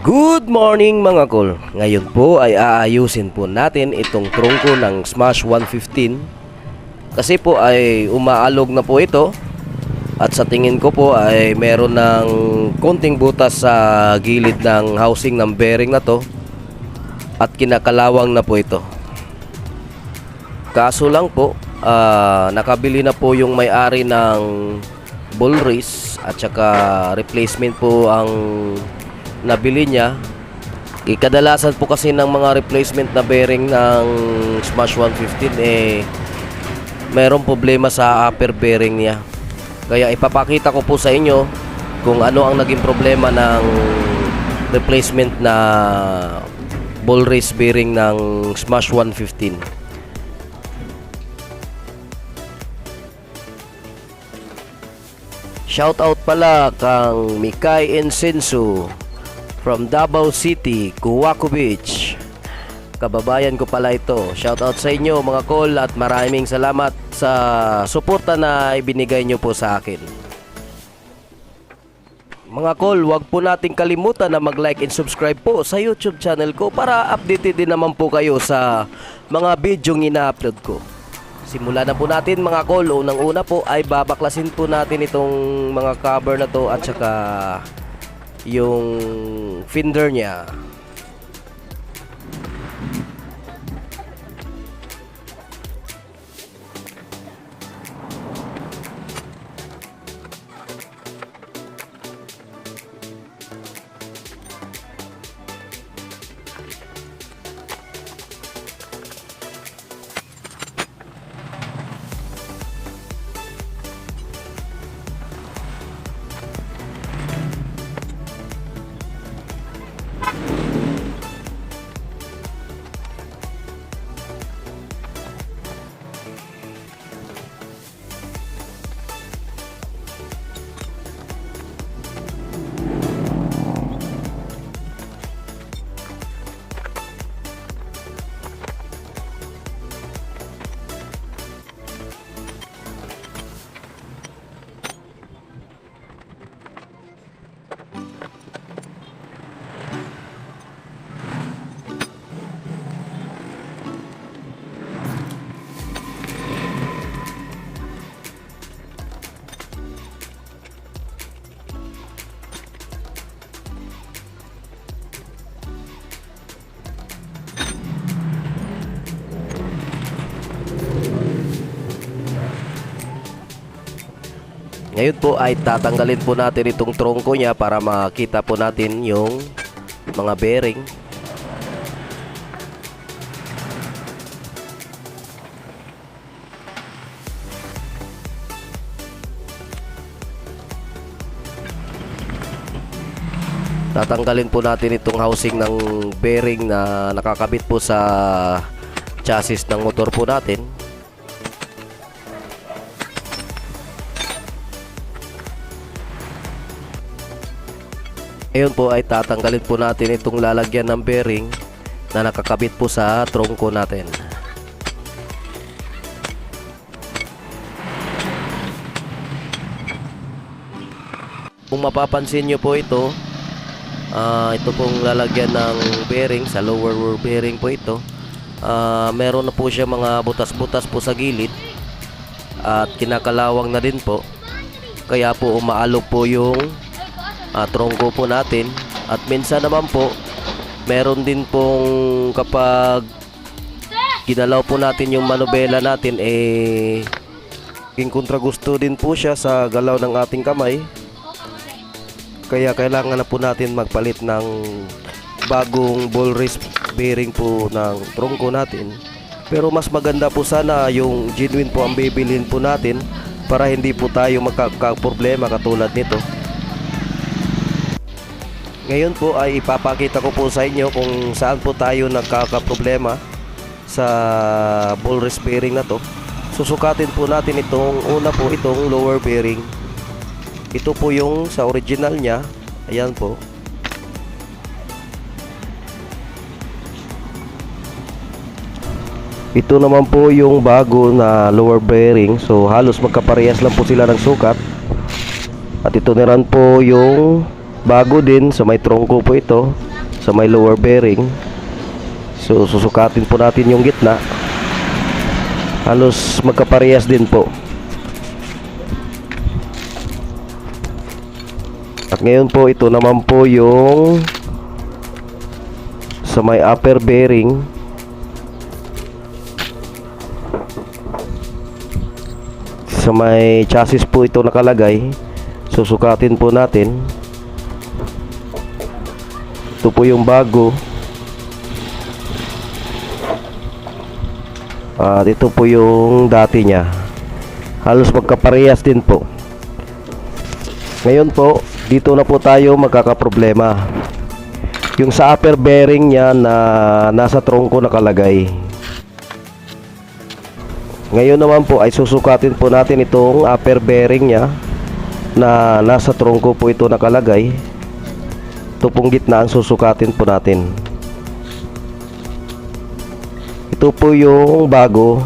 Good morning mga kol. Ngayon po ay aayusin po natin itong trungko ng Smash 115. Kasi po ay umaalog na po ito. At sa tingin ko po ay meron ng konting butas sa gilid ng housing ng bearing na to. At kinakalawang na po ito. Kaso lang po, nakabili na po yung may-ari ng ball race. At saka replacement po ang nabili niya. Kadalasan po kasi ng mga replacement na bearing ng Smash 115 mayroong problema sa upper bearing niya. Kaya ipapakita ko po sa inyo kung ano ang naging problema ng replacement na ball race bearing ng Smash 115. Shoutout pala kang Mikay Insenso from Davao City, Kuwaco Beach. Kababayan ko pala ito. Shoutout sa inyo mga kol at maraming salamat sa suporta na ibinigay nyo po sa akin. Mga kol, wag po nating kalimutan na mag-like and subscribe po sa YouTube channel ko para updated din naman po kayo sa mga bidyong ina-upload ko. Simulan na po natin mga kol. Unang-una po ay babaklasin po natin itong mga cover na to at saka yung fender niya. Ngayon po ay tatanggalin po natin itong trungko niya para makita po natin yung mga bearing. Tatanggalin po natin itong housing ng bearing na nakakabit po sa chassis ng motor po natin. Ngayon po ay tatanggalin po natin itong lalagyan ng bearing na nakakabit po sa trungko natin. Kung mapapansin nyo po ito pong lalagyan ng bearing sa lower bearing po ito, meron na po siya mga butas-butas po sa gilid at kinakalawang na din po. Kaya po umaalog po yung trungko po natin. At minsan naman po meron din pong kapag ginalaw po natin yung manubela natin yung kontragusto din po siya sa galaw ng ating kamay. Kaya kailangan na po natin magpalit ng bagong ball race bearing po ng trungko natin. Pero mas maganda po sana yung genuine po ang bibilhin po natin para hindi po tayo magkakaproblema katulad nito. Ngayon po ay ipapakita ko po sa inyo kung saan po tayo nagkakaproblema sa ball race bearing na to. Susukatin po natin itong itong lower bearing. Ito po yung sa original niya. Ayan po. Ito naman po yung bago na lower bearing. So halos magkaparehas lang po sila ng sukat. At ito na rin po yung bago din, sa may trungko po ito. sa may lower bearing. So susukatin po natin yung gitna. Halos magkaparehas din po. At ngayon po, ito naman po yung sa may upper bearing. Sa may chassis po ito nakalagay. Susukatin po natin. Ito po yung bago. At ito po yung dati niya. Halos magkaparehas din po. Ngayon po, dito na po tayo magkakaproblema. Yung sa upper bearing niya na nasa trungko nakalagay. Ngayon naman po ay susukatin po natin itong upper bearing niya na nasa trungko po ito nakalagay. Ito pong gitna ang susukatin po natin. Ito po yung bago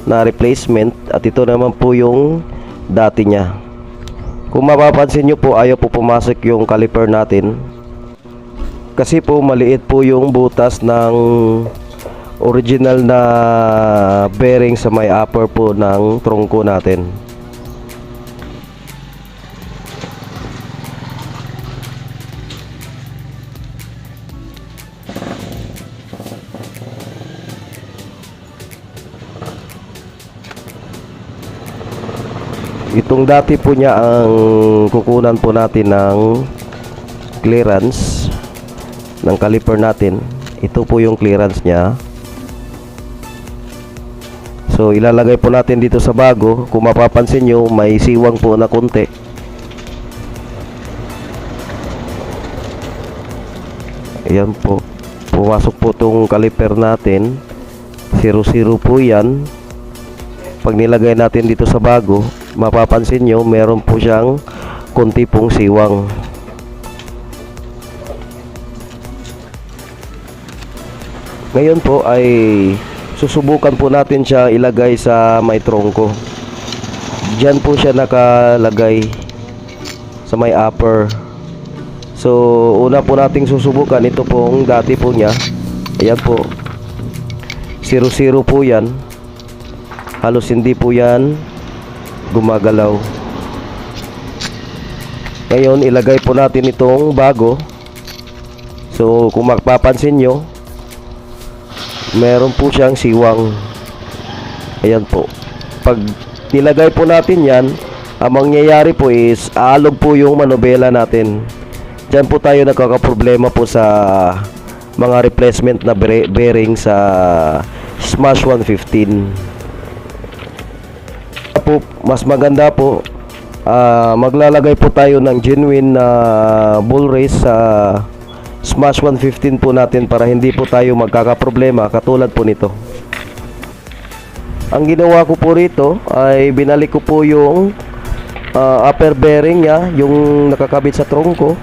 na replacement at ito naman po yung dati niya. Kung mapapansin nyo po, ayaw po pumasok yung caliper natin. Kasi po maliit po yung butas ng original na bearing sa may upper po ng trungko natin. Itong dati po niya ang kukunan po natin ng clearance ng caliper natin. Ito po yung clearance niya. So ilalagay po natin dito sa bago. Kung mapapansin nyo, may siwang po na konti. Ayan po. Pumasok po itong caliper natin. 00 po yan. Pag nilagay natin dito sa bago, mapapansin nyo, meron po siyang konti pong siwang. Ngayon po ay susubukan po natin siya ilagay sa may trungko. Diyan po siya nakalagay sa may upper. So una po nating susubukan, ito pong dati po niya. Ayan po, 00 po yan. Halos hindi po yan gumagalaw. Ngayon ilagay po natin itong bago. So kung mapapansin nyo, meron po siyang siwang. Ayan po. Pag nilagay po natin yan, ang mangyayari po is aalog po yung manobela natin. Diyan po tayo nagkakaproblema po sa mga replacement na bearing sa Smash 115. Mas maganda po, maglalagay po tayo ng genuine na bull race sa Smash 115 po natin para hindi po tayo magkakaproblema katulad po nito. Ang ginawa ko po rito ay binalik ko po yung upper bearing niya, yung nakakabit sa trungko,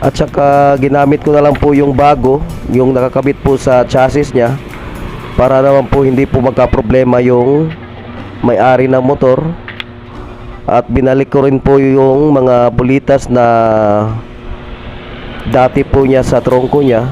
at saka ginamit ko na lang po yung bago, yung nakakabit po sa chassis niya, para naman po hindi po magkaproblema yung may-ari ng motor. At binalik ko rin po yung mga bulitas na dati po niya sa trungko niya.